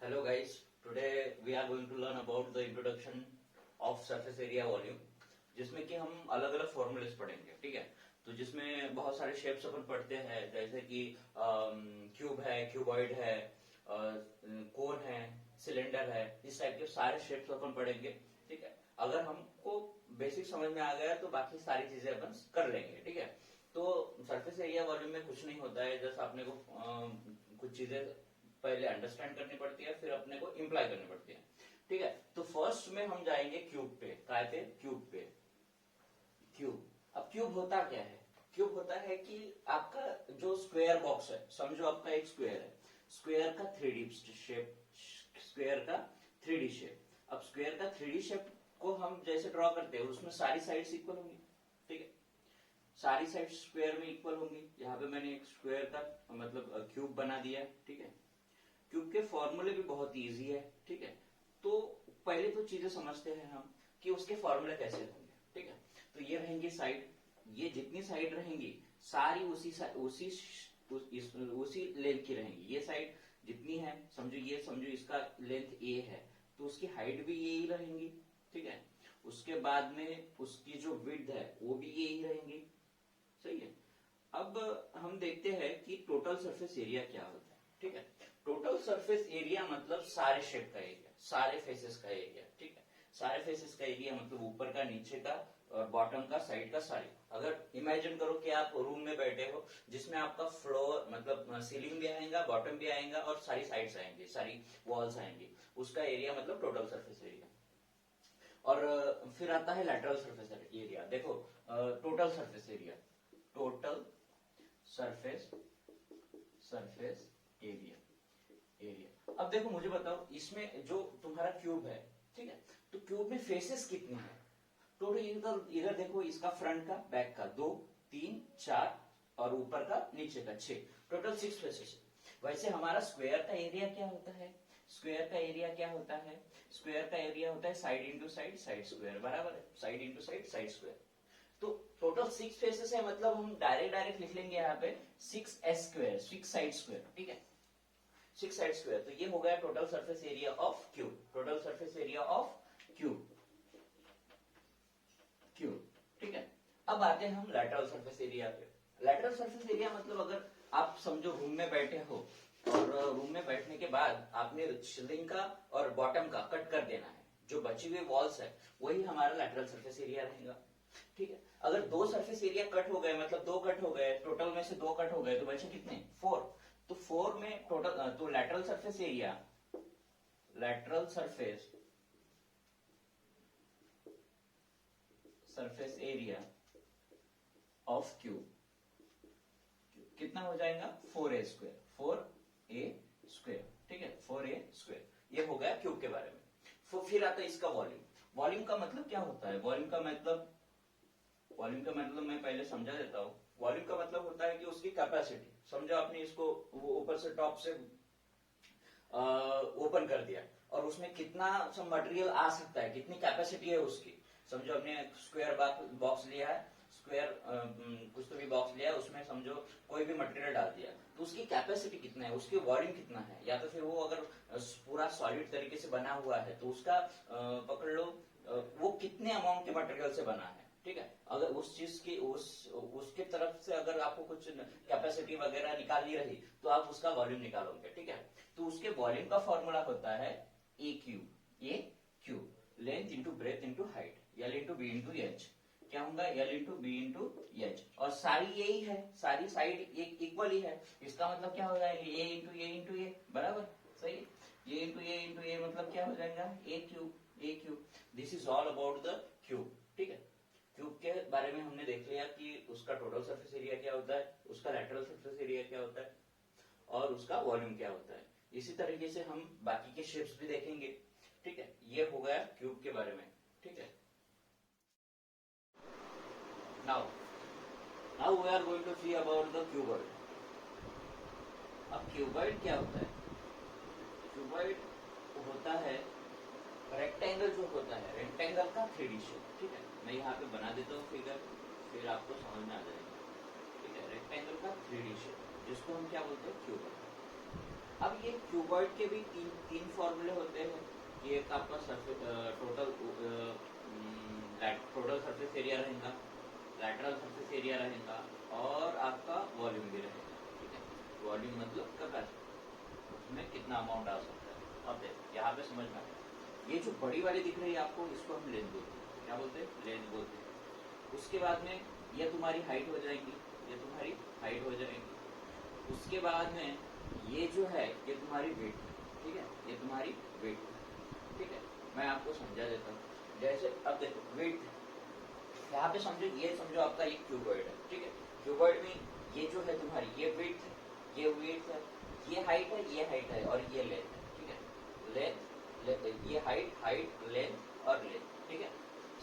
Hello guys, today we are going to learn about the introduction of surface area volume, जिसमें कि हम अलग अलग फॉर्मूलेस पढ़ेंगे। ठीक है, तो जिसमें बहुत सारे शेप्स अपन पढ़ते हैं, जैसे कि क्यूब है, क्यूबॉइड है, कोन है, सिलेंडर है, इस टाइप के सारे शेप्स अपन पढ़ेंगे। ठीक है, अगर हमको बेसिक समझ में आ गया तो बाकी सारी चीजें अपन कर लेंगे। ठीक है, तो सरफेस एरिया वॉल्यूम में कुछ नहीं होता है, जस्ट आपने को कुछ चीजें पहले अंडरस्टैंड करनी पड़ती है, फिर अपने को इम्प्लाई करनी पड़ती है। ठीक है, तो फर्स्ट में हम जाएंगे क्यूब पे। काय पे? क्यूब पे। क्यूब, अब क्यूब होता क्या है? क्यूब होता है कि आपका जो स्क्वायर बॉक्स है, समझो आपका एक स्क्वायर है, स्क्वायर का 3D शेप, स्क्वायर का 3D शेप। अब स्क्वायर का 3D शेप को हम जैसे ड्रॉ करते हैं, उसमें सारी साइड्स इक्वल होंगी। ठीक है, सारी साइड स्क्वायर में इक्वल होंगी। यहाँ पे मैंने एक स्क्वायर का मतलब क्यूब बना दिया। ठीक है, क्यूब के फॉर्मूले भी बहुत इजी है। ठीक है, तो पहले तो चीजें समझते हैं हम कि उसके फॉर्मूले कैसे होंगे। ठीक है, तो ये रहेंगी साइड, ये जितनी साइड रहेंगी सारी उसी लेंथ की रहेंगी। ये साइड जितनी है, समझो ये, समझो इसका लेंथ ए है, तो उसकी हाइट भी यही रहेंगी। ठीक है, उसके बाद में उसकी जो विड्थ है वो भी यही रहेंगी। सही है, अब हम देखते हैं कि टोटल सरफेस एरिया क्या होता है। ठीक है, टोटल सरफेस एरिया मतलब सारे शेप का एरिया, सारे फेसेस का एरिया। ठीक है, सारे फेसेस का एरिया मतलब ऊपर का, नीचे का और बॉटम का, साइड का, सारी। अगर इमेजिन करो कि आप रूम में बैठे हो जिसमें आपका फ्लोर मतलब सीलिंग भी आएगा, बॉटम भी आएगा और सारी साइड्स आएंगी, सारी वॉल्स आएंगी, उसका एरिया मतलब टोटल सरफेस एरिया। और फिर आता है लैटरल सरफेस एरिया। देखो, total surface area, total surface surface area, area. अब देखो मुझे बताओ, इसमें जो तुम्हारा क्यूब है, ठीक है, तो क्यूब में फेसेस कितने हैं टोटल? इधर देखो, इसका फ्रंट का, बैक का 2, 3, 4 और ऊपर का, नीचे का 6, टोटल 6 फेसेस। वैसे हमारा स्क्वायर का एरिया क्या होता है? स्क्वायर का एरिया क्या होता है? स्क्वायर का एरिया होता है side into side, side square, बराबर है, side into side, side square. तो टोटल 6 फेसेस है, मतलब हम डायरेक्ट लिख लेंगे यहाँ पे 6s स्क्वायर, 6 साइड स्क्वायर। ठीक है, 6 साइड स्क्वायर। तो ये हो गया total surface area of cube, total surface area of cube, cube. ठीक है, अब आते हैं हम लैटरल सरफेस एरिया पे। लैटरल सरफेस एरिया मतलब अगर आप समझो रूम में बैठे हो और रूम में बैठने के बाद आपने सीलिंग का और बॉटम का कट कर देना है, जो बची हुई वॉल्स है वही हमारा लैटरल सरफेस एरिया रहेगा। ठीक है, अगर 2 सरफेस एरिया कट हो गए, मतलब 2 कट हो गए, टोटल में से 2 कट हो गए, तो बचे कितने? 4। तो 4 में टोटल, तो lateral surface area, lateral surface surface area of cube कितना हो जाएगा? 4a square, 4a square. ठीक है, 4a स्क्वायर। ये हो गया क्यूब के बारे में। फिर आता है इसका वॉल्यूम। वॉल्यूम का मतलब क्या होता है? वॉल्यूम का मतलब मैं पहले समझा देता हूं। वॉल्यूम का मतलब होता है कि उसकी कैपेसिटी। समझो आपने इसको वो ऊपर से, टॉप से ओपन कर दिया और उसमें कितना सब मटेरियल आ सकता है, कितनी कैपेसिटी है उसकी। समझो हमने स्क्वायर बॉक्स लिया है, स्क्वायर कुछ तो भी बॉक्स लिया है, उसमें समझो कोई भी मटेरियल डाल दिया, तो उसकी कैपेसिटी कितना है, उसकी वॉल्यूम कितना है, या तो फिर वो अगर पूरा सॉलिड तरीके से बना हुआ है तो उसका पकड़ लो वो कितने अमाउंट के मटेरियल से बना है। ठीक है, अगर उस चीज की उसके तरफ से अगर आपको कुछ कैपेसिटी वगैरह निकालनी रही तो आप उसका वॉल्यूम निकालोगे। ठीक है, तो उसके वॉल्यूम का फॉर्मूला होता है A cube, A cube, length into breadth into height, L into B into H. क्या होगा? L into B into H. और सारी यही है, सारी साइड इक्वल ही है, इसका मतलब क्या हो जाएगा? ए इंटू ए, बराबर, सही। ए इंटू ए मतलब क्या हो जाएगा? A cube, A cube. This is all about the cube. ठीक है, क्यूब के बारे में हमने देख लिया कि उसका टोटल सरफेस एरिया क्या होता है, उसका लैटरल सरफेस एरिया क्या होता है और उसका वॉल्यूम क्या होता है। इसी तरीके से हम बाकी के शेप्स भी देखेंगे। ठीक है, ये हो गया क्यूब के बारे में। ठीक है, now now we are going to see about the cuboid. अब क्यूबॉइड क्या होता है? क्यूबॉइड होता है रेक्टेंगल, जो होता है रेक्टेंगल का 3D शेप। ठीक है, मैं यहाँ पे बना देता हूँ फिगर, फिर आपको समझ में आ जाएगा। ठीक है, रेक्टेंगल का 3D शेप, जिसको हम क्या बोलते हैं? क्यूबॉइड। अब ये क्यूबॉइड के भी तीन फॉर्मूले होते हैं कि एक आपका टोटल सरफेस एरिया रहेगा, लैटरल सरफेस एरिया रहेगा और आपका वॉल्यूम भी रहेगा। ठीक है, वॉल्यूम मतलब कैपेसिटी, उसमें कितना अमाउंट आ सकता है। अब देखो यहाँ पे समझ में आया, ये जो बड़ी वाली दिख रही है आपको, इसको हम लेंथ बोलते हैं। क्या बोलते हैं? लेंथ बोलते हैं। उसके बाद में ये तुम्हारी हाइट हो जाएगी, ये तुम्हारी हाइट हो जाएगी। उसके बाद में ये जो है ये तुम्हारी वेट, ठीक है, ये तुम्हारी वेट, ठीक है। मैं आपको समझा देता हूँ। जैसे अब देखो वेट, यहाँ पे समझो, ये समझो आपका एक क्यूबॉइड है, ठीक है। क्यूबॉइड में ये जो है तुम्हारी ये वेट है, ये वेट है, ये हाइट है, ये हाइट है और ये लेंथ है, ठीक है। लेंथ, ये हाइट, लेंथ और लेंथ, ठीक है,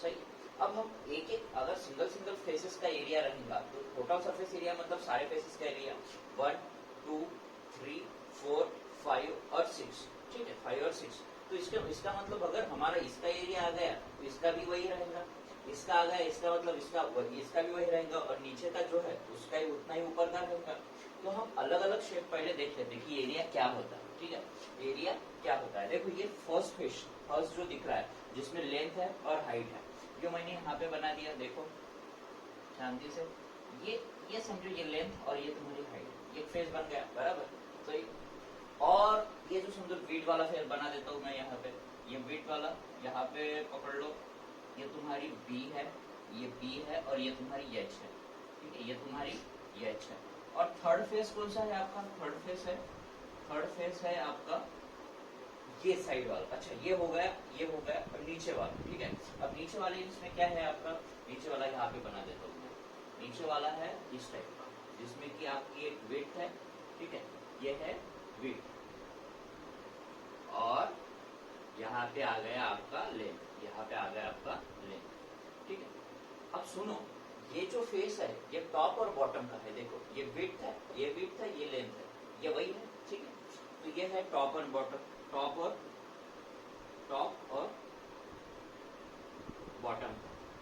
सही। अब हम एक एक अगर सिंगल फेसेस का एरिया रहेगा तो टोटल सरफेस एरिया मतलब सारे फेसेस का एरिया 1 2 3 4 5 और 6, ठीक है, 5 और 6। तो इसका मतलब अगर हमारा इसका एरिया आ गया तो इसका भी वही रहेगा, इसका आ गया, इसका मतलब इसका भी वही रहेगा और नीचे का जो है उसका ही उतना ही ऊपर का रहेगा। तो हम अलग अलग शेप पहले देख लेते हैं कि एरिया क्या होता है, ठीक है, एरिया क्या होता है। देखो ये फर्स्ट जो दिख रहा है जिसमें लेंथ है और हाइट है, जो मैंने यहाँ पे बना दिया, देखो शांति से, ये समझो ये लेंथ और ये तुम्हारी हाइट, ये फेस बन गया, बराबर, सही। और ये जो समझो बीट वाला फेस बना देता हूँ मैं यहाँ पे, ये बीट वाला यहाँ पे पकड़ लो, ये तुम्हारी बी है, ये बी है और ये तुम्हारी एच है, ठीक है, ये तुम्हारी एच है। और थर्ड फेस कौन सा है आपका? थर्ड फेस है आपका ये साइड वाला। अच्छा ये हो गया और नीचे वाला, ठीक है। अब नीचे वाले इसमें क्या है आपका? नीचे वाला यहाँ पे बना देता हूँ मैं। नीचे वाला है इस टाइप का, जिसमें कि आपकी एक वेट है, ठीक है, ये है वेट और यहाँ पे आ गया आपका लेंथ, यहाँ पे आ गया आपका लेंथ, ठीक है। अब सुनो, ये जो फेस है ये टॉप और बॉटम का है, देखो ये विड्थ है, ये विड्थ है, ये लेंथ है, ये वही है, ठीक है। तो ये है टॉप और बॉटम, टॉप और बॉटम,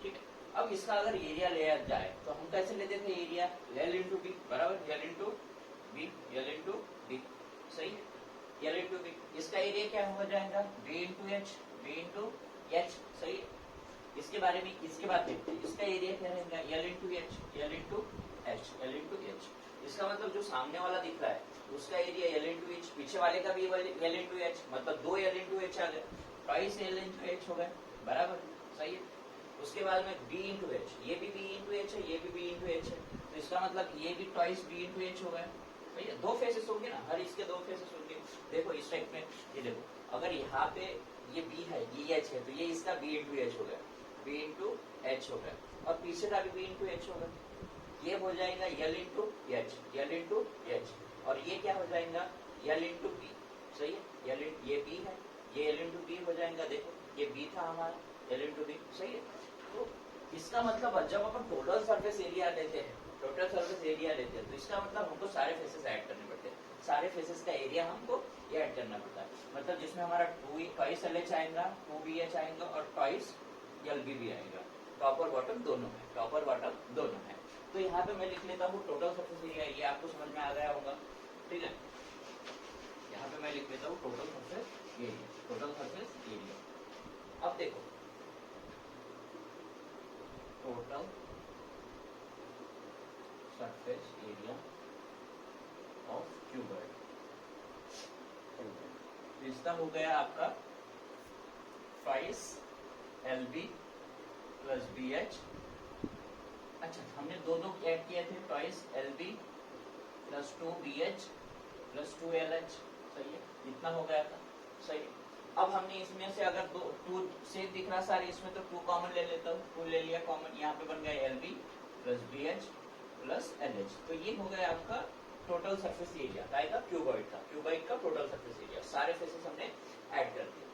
ठीक है। अब इसका अगर एरिया लिया जाए तो हम कैसे लेते थे एरिया? L इंटू बी, बराबर, L इंटू बी, सही है, L इंटू बी। इसका एरिया क्या हो जाएगा? B इंटू एच, सही है। इसके बारे में इसके बाद देखते हैं, इसका एरिया क्या रहेगा? L into H. इसका मतलब जो सामने वाला दिख रहा है उसका एरिया L इंटू एच, पीछे वाले का भी L इंटू एच, मतलब 2 L इंटू एच आ गए, ट्वाइस L इंटू एच हो गए, बराबर, सही है। उसके बाद में B इंटू एच, ये भी B इंटू एच है, ये भी B इंटू एच है, तो इसका मतलब ये भी ट्वाइस B इंटू एच हो गए, सही है। 2 फेसेस होंगे ना, हर इसके 2 फेसेस होंगे। देखो इस टाइप में, ये देखो अगर यहाँ पे ये B है, ये एच है, तो ये इसका B इंटू एच हो गया, B इंटू एच हो गया, और पीछे का भी B इंटू एच हो गया। ये हो जाएगा L इंटू एच, और ये क्या हो जाएगा? L इंटू बी, सही है। ये B है, ये L इंटू बी हो जाएगा। देखो ये B था हमारा, L इंटू बी, सही है। तो इसका मतलब जब अपन टोटल सरफेस एरिया लेते हैं तो इसका मतलब हमको सारे फेसेस ऐड करने पड़ते हैं, सारे फेसेस का एरिया हमको ये ऐड करना पड़ता है। मतलब जिसमें हमारा ट्वाइस LH आएगा, 2BH आएगा और ट्वाइस LB भी आएगा, टॉप और बॉटम दोनों है। तो यहाँ पे मैं लिख लेता हूँ टोटल सरफेस एरिया, ये आपको समझ में आ गया होगा, ठीक है। यहाँ पे मैं लिख लेता हूँ टोटल सरफेस एरिया। अब देखो total surface area of cuboid, इसका हो गया आपका ट्वाइस LB प्लस BH। अच्छा हमने दो ऐड किए थे, twice LB plus 2BH plus 2LH, सही है, इतना हो गया था, सही है। अब हमने इसमें से अगर 2 से दिख रहा सारे, इसमें तो 2 कॉमन ले लेता हूँ, 2 ले लिया कॉमन, यहाँ पे बन गया LB plus BH plus LH। तो ये हो गया आपका टोटल सरफेस एरिया का क्यूबॉइड का टोटल सरफेस एरिया, सारे फेसेस हमने ऐड कर दिए।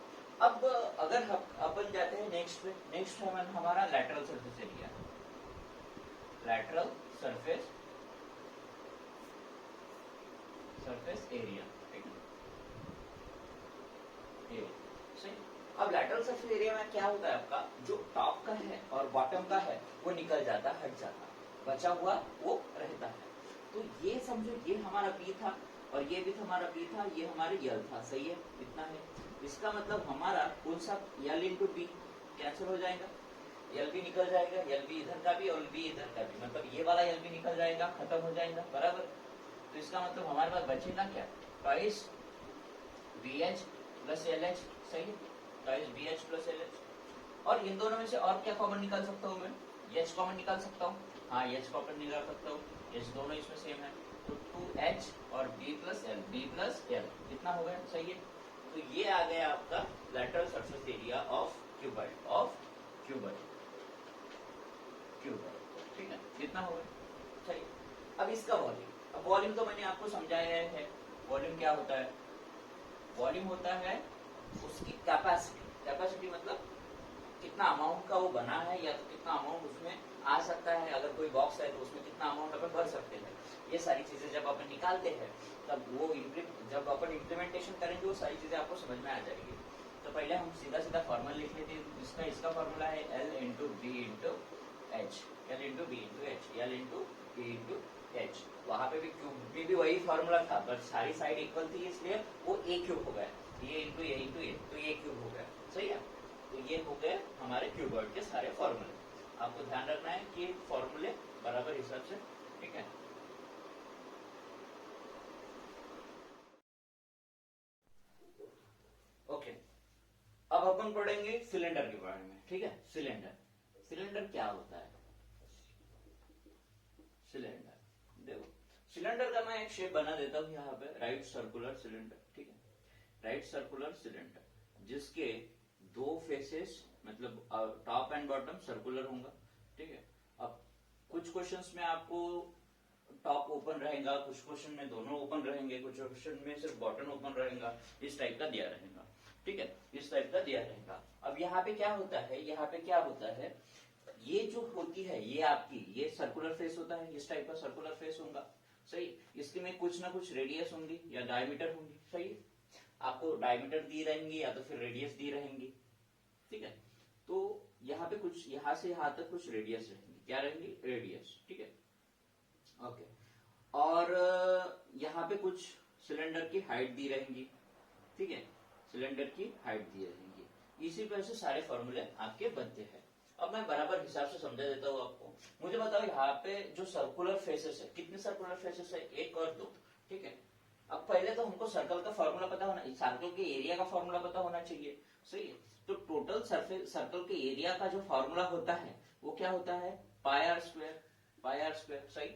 अब अगर अपन जाते हैं नेक्स्ट है हमारा lateral surface area, lateral surface area, सही। अब लैटरल सरफेस एरिया में क्या होता है आपका, जो टॉप का है और बॉटम का है वो निकल जाता, हट जाता, बचा हुआ वो रहता है। तो ये समझो ये हमारा बी था और ये भी हमारा बी था, ये हमारे यल था, सही है, इतना है। इसका मतलब हमारा कौन सा यल इंटू बी कैंसिल हो जाएगा, यल भी निकल जाएगा, यल भी इधर का भी और बी इधर का भी, मतलब ये वाला यल भी निकल जाएगा, खत्म हो जाएगा, बराबर। तो इसका मतलब हमारे पास बचेगा क्या, twice B H plus L H, सही है, twice B H plus L H. और इन दोनों में से और क्या कॉमन निकाल सकता हूँ मैं, एच कॉमन निकाल सकता हूँ, हाँ एच कॉमन निकाल सकता हूँ, एच दोनों इसमें सेम है, तो 2h और b plus L, B plus L, कितना हो गया, सही है। तो ये आ गया आपका lateral surface area of cuboid, ठीक है, कितना हो गया, सही। अब इसका वॉल्यूम, अब वॉल्यूम तो मैंने आपको समझाया है, वॉल्यूम क्या होता है, वॉल्यूम होता है उसकी कैपेसिटी, कैपेसिटी मतलब कितना अमाउंट का वो बना है या तो कितना अमाउंट उसमें आ सकता है, अगर कोई बॉक्स है तो उसमें कितना अमाउंट अपन भर सकते हैं। ये सारी चीजें जब अपन निकालते हैं तब वो जब अपन इम्प्लीमेंटेशन करेंगे वो सारी चीजें आपको समझ में आ जाएगी। तो पहले हम सीधा सीधा फॉर्मूला लिख लेते हैं, इसका फॉर्मूला है L into B into H, L into B into H, L into B into H. वहां पे भी क्यूब में भी वही फॉर्मूला था, बट सारी साइड इक्वल थी इसलिए वो ए क्यूब हो गया, ये इंटू ए, तो ये क्यूब हो गया, सही है। तो ये हो गए हमारे क्यूबॉइड के सारे फॉर्मूले। आपको ध्यान रखना है कि फॉर्मूले बराबर हिसाब से, ठीक है। ओके, अब अपन पढ़ेंगे सिलेंडर के बारे में, ठीक है। सिलेंडर क्या होता है, सिलेंडर देखो, सिलेंडर का मैं एक शेप बना देता हूं यहाँ पे, राइट सर्कुलर सिलेंडर, ठीक है, राइट सर्कुलर सिलेंडर जिसके दो फेसेस मतलब टॉप एंड बॉटम सर्कुलर होगा, ठीक है। अब कुछ क्वेश्चंस में आपको टॉप ओपन रहेगा, कुछ क्वेश्चन में दोनों ओपन रहेंगे, कुछ क्वेश्चन में सिर्फ बॉटम ओपन रहेगा, इस टाइप का दिया रहेगा, ठीक है, इस टाइप का दिया रहेगा। अब यहाँ पे क्या होता है, यहाँ पे क्या होता है, ये जो होती है ये आपकी ये सर्कुलर फेस होता है, इस टाइप का सर्कुलर फेस होगा, सही। इसके में कुछ ना कुछ रेडियस होंगी या डायमीटर होंगी, सही। आपको डायमीटर दी रहेंगी या तो फिर रेडियस दी रहेंगी, ठीक है। तो यहाँ पे कुछ यहाँ से यहाँ तक कुछ रेडियस रहेंगी, क्या रहेंगी, रेडियस, ठीक है, ओके। और यहाँ पे कुछ सिलेंडर की हाइट दी रहेंगी, ठीक है, सिलेंडर की हाइट दी रहेंगी। इसी तरह से सारे फॉर्मूले आपके बनते हैं। अब मैं बराबर हिसाब से समझा देता हूँ आपको। मुझे बताओ यहाँ पे जो सर्कुलर फेसेस है, कितने सर्कुलर फेसेस है, एक और दो, ठीक है। अब पहले तो हमको सर्कल का फॉर्मूला पता होना, सर्कल के एरिया का फॉर्मूला पता होना चाहिए, सही है। तो टोटल सरफेस सर्कल के एरिया का जो फॉर्मूला होता है वो क्या होता है, pi R square, pi R square, सही।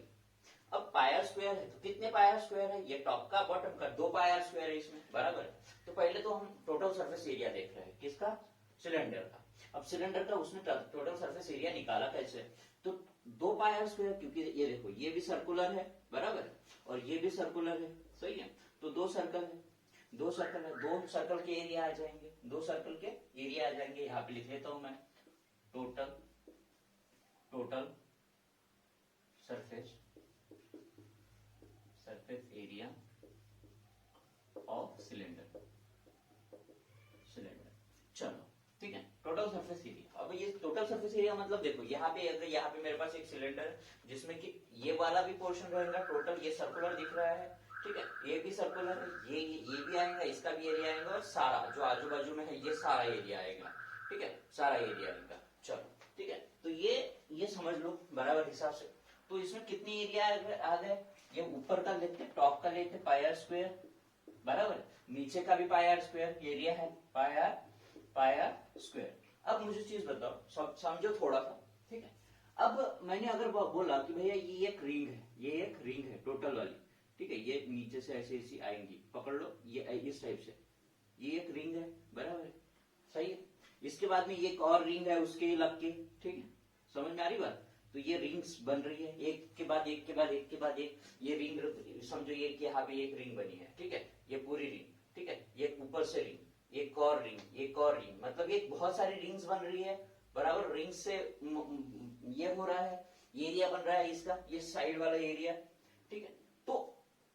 अब पाई आर स्क्वायर है तो कितने पाई आर स्क्वायर है, ये टॉप का बॉटम का, दो पाई आर स्क्वायर है इसमें, बराबर है। तो पहले तो हम टोटल सरफेस एरिया देख रहे हैं, किसका, सिलेंडर का। अब सिलेंडर का उसने टोटल सरफेस एरिया निकाला कैसे, तो दो पाई आर स्क्वायर, क्योंकि ये देखो ये भी सर्कुलर है, बराबर है, और ये भी सर्कुलर है, सही है। तो दो सर्कल है, दो सर्कल है, दो सर्कल के एरिया आ जाएंगे, दो सर्कल के एरिया आ जाएंगे। यहाँ पे लिख लेता हूं मैं, total surface area of cylinder, चलो ठीक है, टोटल सरफेस एरिया। अब ये टोटल सरफेस एरिया मतलब देखो यहाँ पे, अगर यहाँ पे मेरे पास एक सिलेंडर है जिसमें कि ये वाला भी पोर्शन रहेगा टोटल, ये सर्कुलर दिख रहा है, ठीक है, ये भी सर्कुलर है, ये भी आएगा, इसका भी एरिया आएगा, और सारा जो आजू बाजू में है ये सारा एरिया आएगा, ठीक है, सारा एरिया आएगा। चलो ठीक है, तो ये समझ लो बराबर हिसाब से। तो इसमें कितनी एरिया आ गए, ये ऊपर का लेते टॉप का लेते पाई आर स्क्वायर, बराबर, नीचे का भी पाई आर स्क्वायर एरिया है, पाई आर स्क्वायर। अब मुझे चीज बताओ, समझो थोड़ा सा, ठीक है। अब मैंने अगर बोला कि भैया ये एक रिंग है, ये एक रिंग है टोटल वाली, ठीक है, ये नीचे से ऐसे ऐसी आएंगी, पकड़ लो, ये इस टाइप से, ये एक रिंग है, बराबर है, सही है। इसके बाद में एक और रिंग है उसके लग के, ठीक है, समझ में आ रही बात। तो ये रिंग्स बन रही है, एक के बाद एक के बाद एक के बाद एक, ये रिंग समझो, ये यहाँ पे एक रिंग बनी है, ठीक है, ये पूरी रिंग, ठीक है, ये ऊपर से रिंग, एक और रिंग, एक और रिंग, मतलब ये बहुत सारी रिंग्स बन रही है, बराबर। रिंग से ये हो रहा है, एरिया बन रहा है इसका, ये साइड वाला एरिया, ठीक है। तो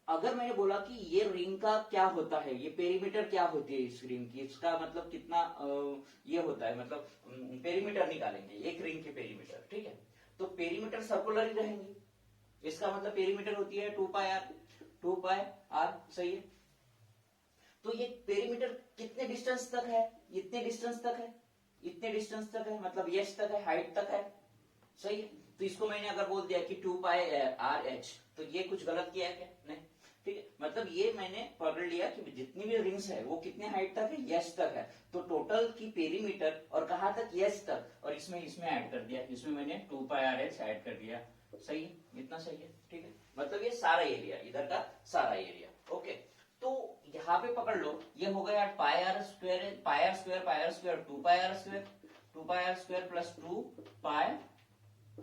अगर मैंने बोला कि ये रिंग का क्या होता है, ये पेरीमीटर क्या होती है इस रिंग की, इसका मतलब कितना ये होता है, मतलब पेरीमीटर निकालेंगे एक रिंग के पेरीमीटर, ठीक है। तो पेरीमीटर सर्कुलर ही रहेंगी, इसका मतलब पेरीमीटर होती है 2 पाई आर, 2 पाई आर, सही है। तो ये पेरीमीटर कितने डिस्टेंस तक है, इतने डिस्टेंस तक है, इतने डिस्टेंस तक है, मतलब एच तक है, हाइट तक है, सही है। तो इसको मैंने अगर बोल दिया कि 2 पाई आर एच, तो ये कुछ गलत किया है क्या? नहीं, ठीक है। मतलब ये मैंने पकड़ लिया कि जितनी भी रिंग्स है वो कितने हाइट तक है, एच तक है। तो टोटल की पेरीमीटर और कहां तक, एच तक, और इसमें ऐड कर दिया, इसमें मैंने 2 पाई आर एच ऐड कर दिया, सही है, इतना सही है, ठीक है। मतलब ये सारा एरिया, इधर का सारा एरिया, ओके। तो यहाँ पे पकड़ लो, ये हो गया pi R square, pi R square, pi R square 2 pi R square, 2 pi R square plus 2 pi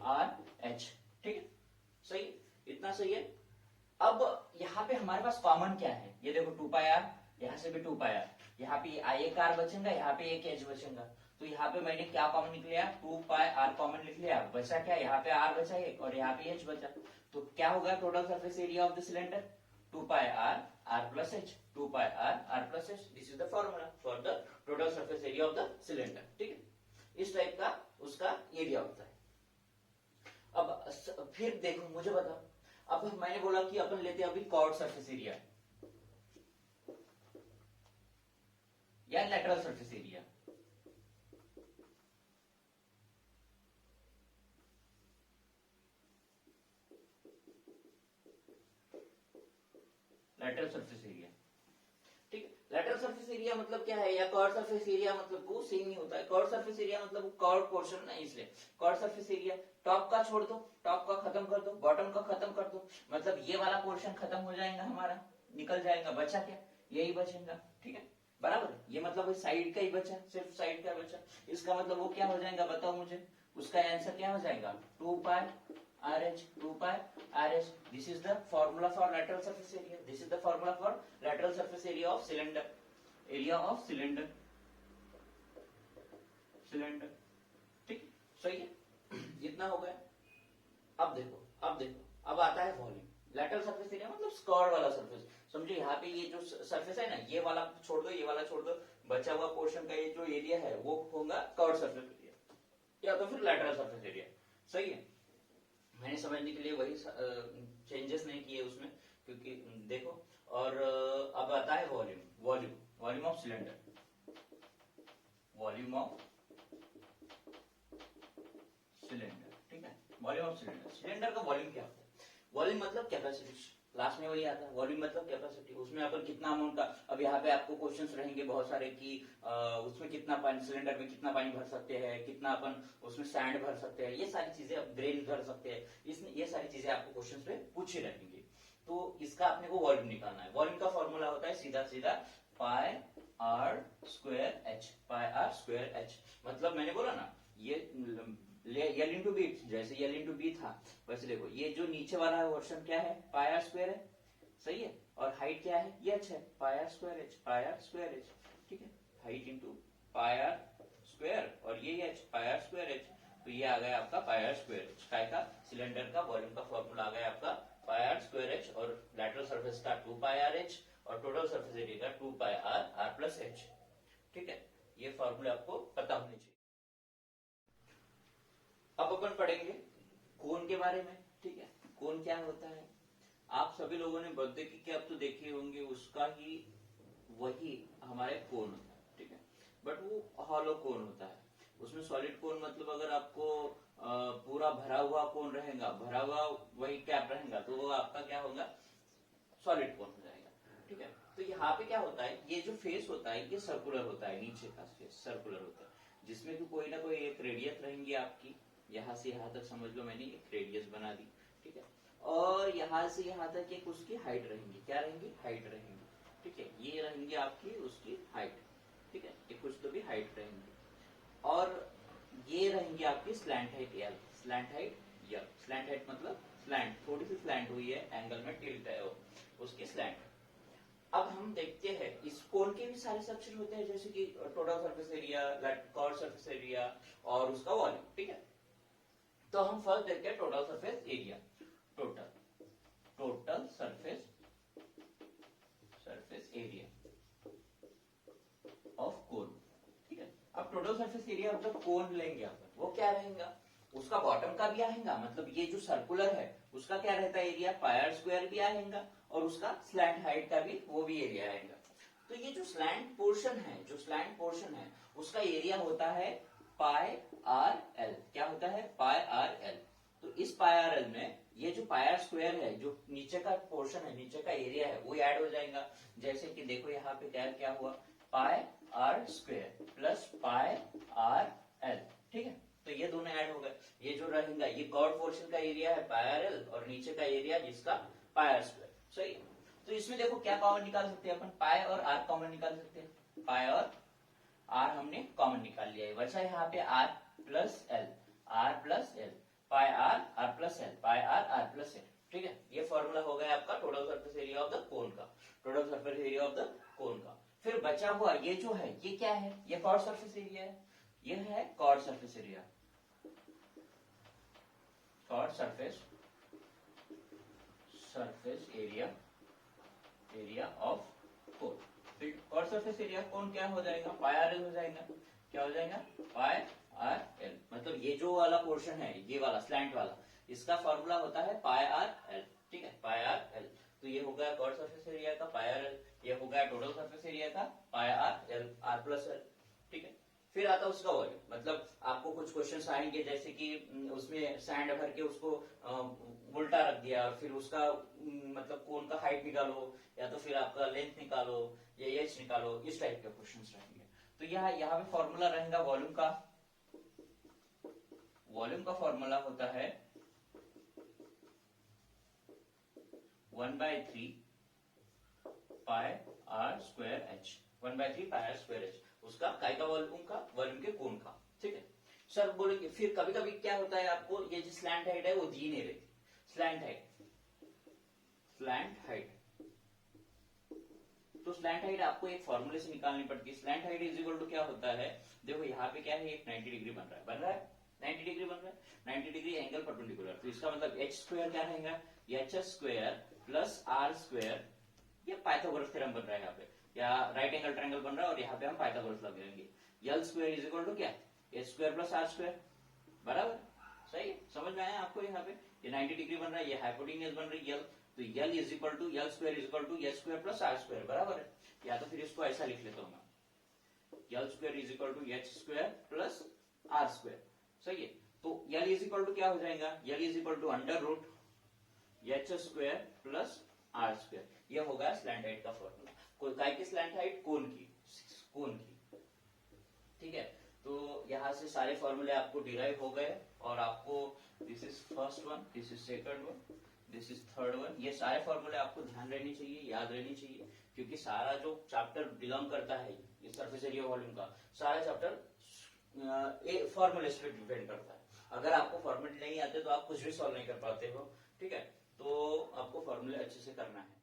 R H, ठीक है, सही, इतना सही है। अब यहाँ पे हमारे पास कॉमन क्या है, ये देखो 2 पाई आर, यहाँ से भी 2 पाई आर, यहाँ पे एक आर बचेगा, यहाँ पे एक एच बचेगा। तो यहाँ पे मैंने क्या कॉमन निकल लिया, 2 पाई आर कॉमन लिख लिया, बचा क्या, यहाँ पे आर बचा एक और यहाँ पे एच बचा। तो क्या होगा total surface area of the cylinder, 2 pi R, R plus H, 2 pi R, R plus H. This is the formula for the total surface area of the cylinder, ठीक है। इस टाइप का उसका एरिया होता है। अब फिर देखो, मुझे बताओ, अब मैंने बोला कि अपन लेते हैं अभी कॉर्ड सरफेस एरिया या lateral surface area. Lateral surface area, ठीक है। लेटरल सरफेस एरिया मतलब क्या है, या कॉर्ड सरफेस एरिया मतलब वो सेम ही होता है। कॉर्ड सरफेस एरिया मतलब कॉर्ड पोर्शन नहीं, इसलिए कॉर्ड सरफेस एरिया टॉप का छोड़ दो, टॉप का खत्म कर दो, बॉटम का खत्म कर दो, मतलब ये वाला पोर्शन खत्म हो जाएगा हमारा, निकल जाएगा, बचा क्या, यही बचेगा, ठीक है, बराबर। ये मतलब साइड का ही बचा, सिर्फ साइड का बचा। इसका मतलब वो क्या हो जाएगा, बताओ मुझे, उसका आंसर क्या हो जाएगा, 2 pi R H, 2 pi R H. This is the formula for lateral surface area, this is the formula for lateral surface area of cylinder, area of cylinder, cylinder, ठीक, सही है, इतना हो गया। अब देखो, अब आता है वॉल्यूम। लेटरल सरफेस एरिया मतलब स्कर्ड वाला सरफेस, समझो यहाँ पे ये जो सरफेस है ना, ये वाला छोड़ दो, ये वाला छोड़ दो, बचा हुआ पोर्शन का ये जो एरिया है वो होगा कर्व्ड सरफेस एरिया, या तो फिर लेटरल सरफेस एरिया, सही है। मैंने समझने के लिए वही चेंजेस नहीं किए उसमें, क्योंकि देखो। और अब आता है volume, volume of cylinder, volume of cylinder, ठीक है। वॉल्यूम ऑफ सिलेंडर, सिलेंडर का वॉल्यूम क्या होता है, वॉल्यूम मतलब कैपेसिटी, लास्ट में वही आता है, वॉल्यूम मतलब कैपेसिटी। उसमें अपन कितना अमाउंट का, अब यहाँ पे आपको क्वेश्चंस रहेंगे बहुत सारे कि उसमें कितना पानी, सिलेंडर में कितना पानी भर सकते हैं, कितना अपन उसमें सैंड भर सकते हैं, ये सारी चीजें, ग्रेन भर सकते हैं, इसमें ये सारी चीजें आपको क्वेश्चंस में पूछी रहेंगी। तो इसका अपने को वॉल्यूम निकालना है। वॉल्यूम का फॉर्मूला होता है सीधा सीधा pi R square H, pi R square H. मतलब मैंने बोला ना, ये एल इंटू बी, जैसे एल इंटू बी था वैसे देखो, ये जो नीचे वाला पोर्शन क्या है, पाई आर स्क्वायर है, सही है, और हाइट क्या है, ये एच है, pi R square H, pi R square H, ठीक है। Height into pi R square, और ये H, pi R square H. तो ये आ गया आपका पाई आर स्क्वायर एच, काय का, सिलेंडर का वॉल्यूम का फॉर्मूला आ गया आपका पाई आर स्क्वायर एच, और लैटरल सरफेस का 2 पाई आर एच, और टोटल सरफेस एरिया का 2 pi R, R plus H, ठीक है। ये फॉर्मूले आपको पता होने चाहिए। अब अपन पढ़ेंगे कोन के बारे में, ठीक है। कोन क्या होता है, आप सभी लोगों ने बर्थडे की कैप तो देखे होंगे, उसका ही वही हमारे कोन होता है, ठीक है। बट वो हॉलो कोन होता है, उसमें सॉलिड कोन मतलब अगर आपको पूरा भरा हुआ कोन रहेगा, भरा हुआ वही कैप रहेगा, तो वो आपका क्या होगा, सॉलिड कोन हो जाएगा, ठीक है। तो यहाँ पे क्या होता है, ये जो फेस होता है ये सर्कुलर होता है, नीचे का फेस सर्कुलर होता है, जिसमें कि कोई ना कोई एक रेडियस रहेंगी आपकी, यहाँ से यहाँ तक समझ लो मैंने एक रेडियस बना दी, ठीक है। और यहाँ से यहाँ तक एक उसकी हाइट रहेंगी, क्या रहेंगी, हाइट रहेंगी, ठीक है। ये रहेंगी आपकी उसकी हाइट, ठीक है, ये कुछ तो भी हाइट रहेंगी। और ये रहेंगी आपकी slant height L, slant height L, slant height मतलब स्लैंट, थोड़ी सी स्लैंट हुई है, एंगल में टिल्ट है वो, उसकी स्लैंट। अब हम देखते हैं इस कोन के भी सारे स्ट्रक्चर होते हैं, जैसे कि total surface area, curved surface area, और उसका वॉल्यूम, ठीक है। तो हम फर्स्ट देखते हैं total surface area, total surface area of कोन, ठीक है। अब टोटल सरफेस एरिया मतलब कोन लेंगे अपन, वो क्या रहेगा, उसका बॉटम का भी आएगा, मतलब ये जो सर्कुलर है उसका क्या रहता है एरिया, पाई आर स्क्वायर भी आएगा और उसका स्लैंट हाइट का भी वो भी एरिया आएगा। तो ये जो स्लैंट पोर्शन है उसका एरिया होता है पाई आर एल। क्या होता है, पाई आर एल। तो इस पाई आर एल में ये जो पाई आर स्क्वायर है, जो नीचे का पोर्शन है, नीचे का एरिया है, वो ऐड हो जाएगा। जैसे कि देखो यहाँ पे क्या हुआ, pi R square plus pi R L. ठीक है, तो ये दोनों ऐड हो गए। ये जो रहेगा ये कॉर्ड पोर्शन का एरिया है पाई आर एल और नीचे का एरिया जिसका पाई आर स्क्वायर। सही। तो इसमें देखो क्या कॉमन निकाल सकते हैं अपन, पाई और आर कॉमन निकाल सकते हैं। पाई और आर हमने कॉमन निकाल लिया है, बचा यहाँ पे R plus L, R plus L, pi R plus L, pi R plus L. ठीक है, ये फॉर्मूला हो गया आपका total surface area of the cone का, total surface area of the cone का। फिर बचा हुआ ये जो है ये क्या है, ये कॉर्ड सरफेस एरिया है, ये है curved surface area, curved surface area of cone. Curved surface area cone क्या हो जाएगा, पाई आर एल हो जाएगा। क्या हो जाएगा, पाई आर एल। मतलब ये जो वाला पोर्शन है, ये वाला स्लैंट वाला, इसका फॉर्मूला होता है पाई आर एल। ठीक है, पाई आर एल। तो ये हो गया कॉर्ड सरफेस एरिया का पाई आर एल, ये हो गया टोटल सरफेस एरिया का pi R L, R plus L. ठीक है, फिर आता है उसका वॉल्यूम। मतलब आपको कुछ क्वेश्चंस आएंगे जैसे कि उसमें सैंड भर के उसको उल्टा रख दिया, फिर उसका मतलब कोन का हाइट निकालो, या तो फिर आपका लेंथ निकालो, या एच निकालो, इस टाइप के क्वेश्चंस रहेंगे। तो यहाँ पे फॉर्मूला रहेगा वॉल्यूम का। वॉल्यूम का फॉर्मूला होता है 1/3 pi R square H, 1/3 pi R square H. उसका काय का वॉल्यूम का, वॉल्यूम के कोन का। ठीक है, सर बोलेंगे फिर कभी कभी क्या होता है, आपको ये जो स्लैंट हाइट है वो दी नहीं रहती। स्लैंट हाइट तो स्लैंट हाइट आपको एक फॉर्मूले से निकालनी पड़ती है। Slant height is equal to क्या होता है, देखो यहाँ पे क्या है, एक 90 डिग्री बन रहा है 90 डिग्री बन रहा है, 90 डिग्री एंगल परपेंडिकुलर। तो इसका मतलब एच स्क्वायर क्या रहेगा, H square plus R square. ये पाइथागोरस थ्योरम बन रहा है यहाँ पे, या राइट एंगल ट्रायंगल बन रहा है और यहाँ पे हम पाइथागोरस लग जाएंगे। L square is equal to क्या, H square plus R square. बराबर, सही है, समझ में आया आपको। यहाँ पे ये 90 डिग्री बन रहा है, ये हाइपोटेन्यूज बन रही है एल, तो L is equal to L square is equal to H square plus R square. बराबर है, या तो फिर इसको ऐसा लिख लेता हूं मैं, L square is equal to H square plus R square. सही है, तो एल इज इक्वल टू क्या हो जाएगा, L is equal to under root H square plus R square. ये होगा स्लैंट हाइट का फॉर्मूला। काय की स्लैंट हाइट, कोन की, कोन की। ठीक है, तो यहां से सारे फॉर्मूले आपको डिराइव हो गए और आपको this is first one, this is second one, this is third one. ये सारे फॉर्मूले आपको ध्यान रहनी चाहिए, याद रहनी चाहिए, क्योंकि सारा जो चैप्टर बिलोंग करता है ये सरफेस एरिया वॉल्यूम का, सारा चैप्टर फॉर्मूले पे डिपेंड करता है। अगर आपको फॉर्मूले नहीं आते तो आप कुछ भी सॉल्व नहीं कर पाते हो। ठीक है, तो आपको फॉर्मूले अच्छे से करना है।